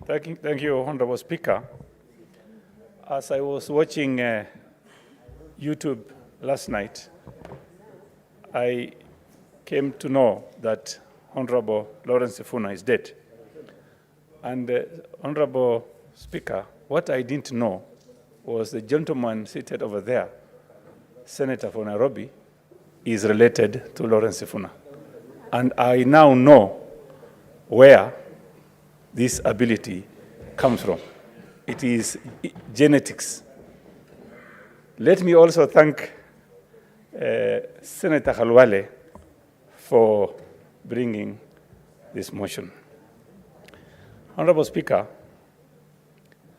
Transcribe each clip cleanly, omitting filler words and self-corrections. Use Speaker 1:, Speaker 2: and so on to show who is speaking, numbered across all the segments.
Speaker 1: Thank you, Honorable Speaker. As I was watching YouTube last night, I came to know that Honorable Lawrence Sifuna is dead. And Honorable Speaker, what I didn't know was the gentleman seated over there, Senator for Nairobi, is related to Lawrence Sifuna. And I now know where this ability comes from. It is genetics. Let me also thank Senator Khalwale for bringing this motion. Honorable Speaker,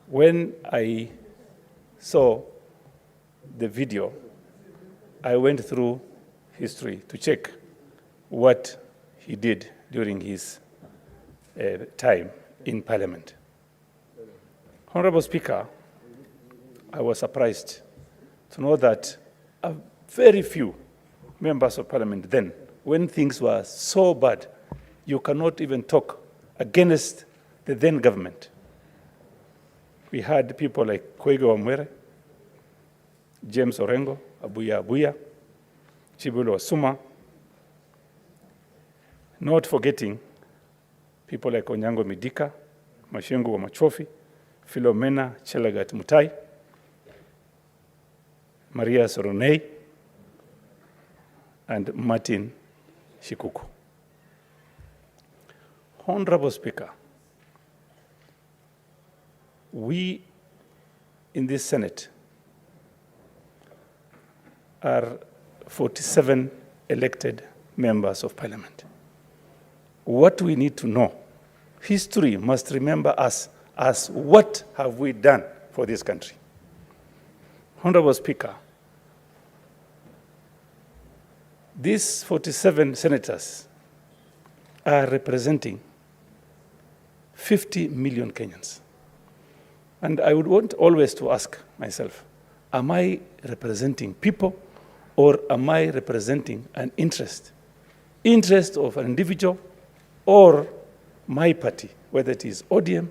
Speaker 1: when I saw the video, I went through history to check what he did during his time in Parliament. Honorable Speaker, I was surprised to know that very few members of Parliament then, when things were so bad, you cannot even talk against the then government. We had people like Kwege Wamwere, James Orengo, Abuya Abuya, Chibulo Osuma, not forgetting people like Onyango Midika, Mashengo Machofi, Philomena Chelagat Mutai, Maria Soronei, and Martin Shikuku. Honorable Speaker, we in this Senate are 47 elected members of Parliament. What we need to know, history must remember us as what have we done for this country. Honorable Speaker, these 47 senators are representing 50 million Kenyans. And I would want always to ask myself, am I representing people or am I representing an interest of an individual or my party, whether it is ODM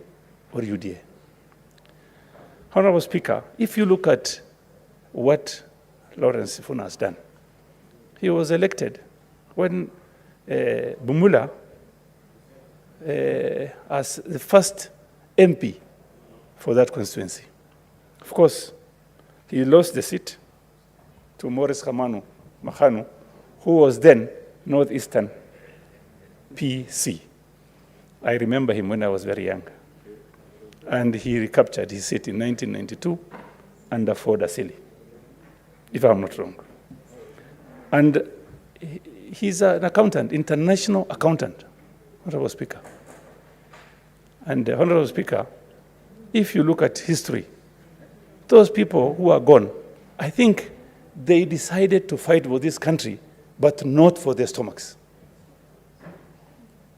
Speaker 1: or UDA? Honorable Speaker, if you look at what Lawrence Sifuna has done, he was elected when Bumula as the first MP for that constituency. Of course, he lost the seat to Morris Mahanu, who was then Northeastern PC. I remember him when I was very young. And he recaptured his seat in 1992 under Ford Asili, if I'm not wrong. And he's an accountant, international accountant, Honorable Speaker. And Honorable Speaker, if you look at history, those people who are gone, I think they decided to fight for this country, but not for their stomachs.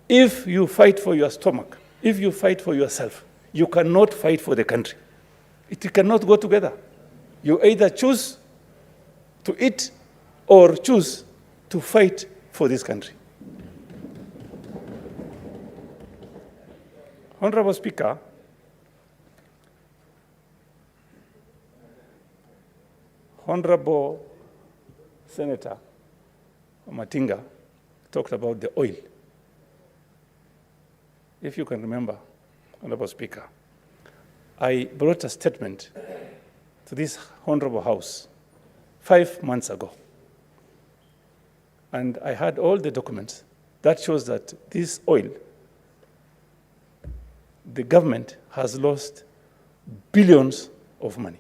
Speaker 1: If you fight for your stomach, if you fight for yourself, you cannot fight for the country. It cannot go together. You either choose to eat or choose to fight for this country. Honorable Speaker, Honorable Senator Matinga talked about the oil. If you can remember, Honorable Speaker, I brought a statement to this Honorable House 5 months ago. And I had all the documents that shows that this oil, the government has lost billions of money.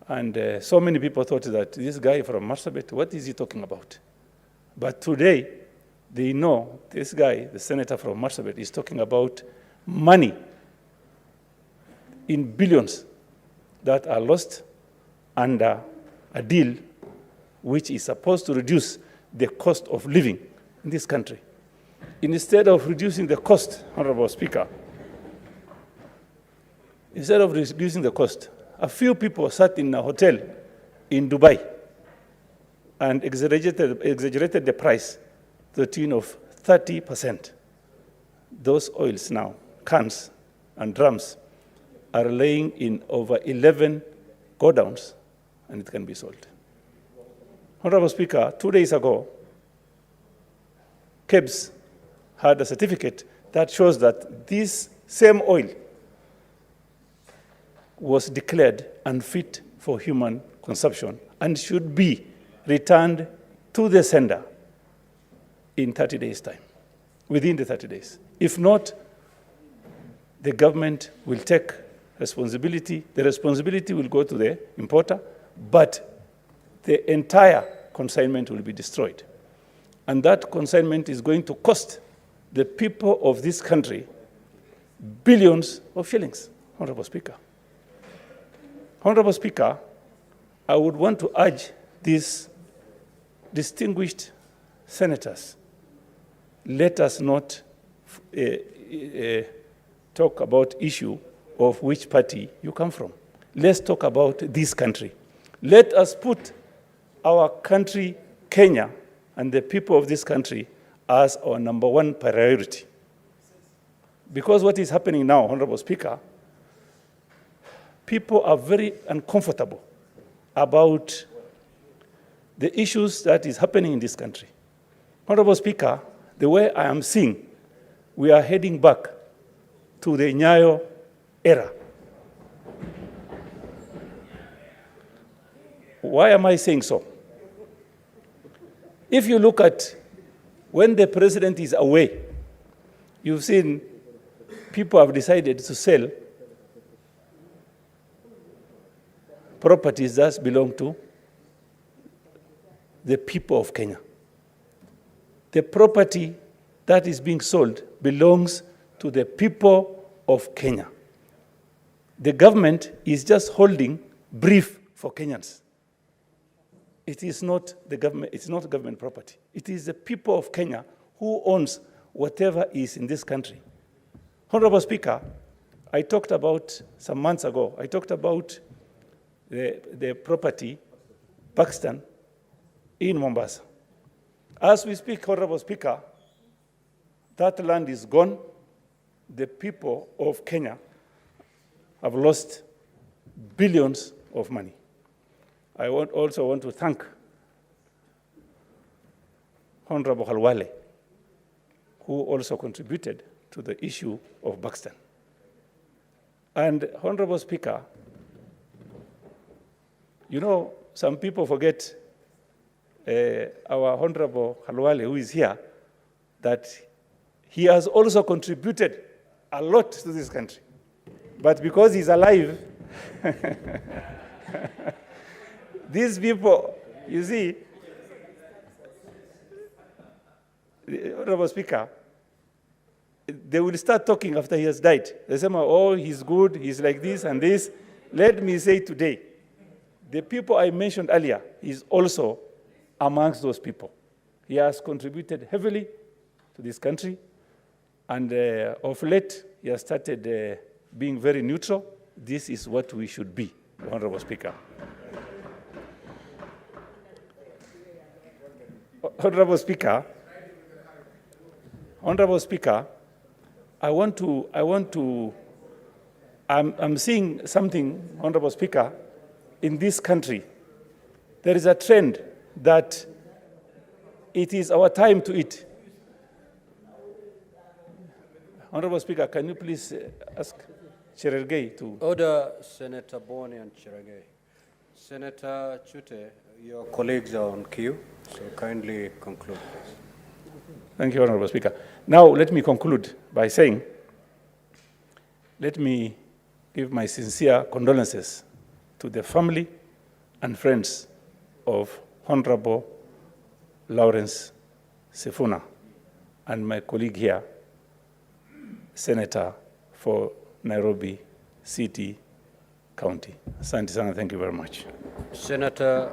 Speaker 1: And so many people thought that this guy from Marsabit, what is he talking about? But today, they know this guy, the senator from Marsabit, is talking about money in billions that are lost under a deal which is supposed to reduce the cost of living in this country. Instead of reducing the cost, Honorable Speaker, instead of reducing the cost, a few people sat in a hotel in Dubai and exaggerated the price to the tune of 30%. those oils now, cans and drums, are laying in over 11 godowns, and it can be sold. Honorable Speaker, 2 days ago, KEBS had a certificate that shows that this same oil was declared unfit for human consumption and should be returned to the sender in 30 days' time, within the 30 days. If not, the government will take responsibility. The responsibility will go to the importer, but the entire consignment will be destroyed. And that consignment is going to cost the people of this country billions of shillings, Honorable Speaker. Honorable Speaker, I would want to urge these distinguished senators, let us not talk about issue of which party you come from. Let's talk about this country. Let us put our country, Kenya, and the people of this country as our number one priority. Because what is happening now, Honorable Speaker, people are very uncomfortable about the issues that is happening in this country. Honorable Speaker, the way I am seeing, we are heading back to the Nyayo era. Why am I saying so? If you look at when the president is away, you've seen people have decided to sell properties that belong to the people of Kenya. The property that is being sold belongs to the people of Kenya. The government is just holding brief for Kenyans. It is not the government, it's not government property. It is the people of Kenya who owns whatever is in this country. Honorable Speaker, I talked about some months ago, I talked about the property, Pakistan, in Mombasa. As we speak, Honorable Speaker, that land is gone. The people of Kenya have lost billions of money. I also want to thank Honorable Halwale, who also contributed to the issue of Pakistan. And Honorable Speaker, you know, some people forget our Honorable Halwale, who is here, that he has also contributed a lot to this country. But because he's alive, these people, you see, Honorable Speaker, they will start talking after he has died. They say, oh, he's good, he's like this and this. Let me say today, the people I mentioned earlier is also amongst those people. He has contributed heavily to this country, and of late, he has started being very neutral. This is what we should be, Honorable Speaker. Honorable Speaker, I'm seeing something, Honorable Speaker, in this country. There is a trend that it is our time to eat. Honorable Speaker, can you please ask Cherargei to...
Speaker 2: Order Senator Boni and Cherargei. Senator Chute, your colleagues are on queue, so kindly conclude, please.
Speaker 1: Thank you, Honorable Speaker. Now, let me conclude by saying, let me give my sincere condolences to the family and friends of Honorable Lawrence Sifuna and my colleague here, Senator for Nairobi City County. Asante sana, thank you very much.
Speaker 2: Senator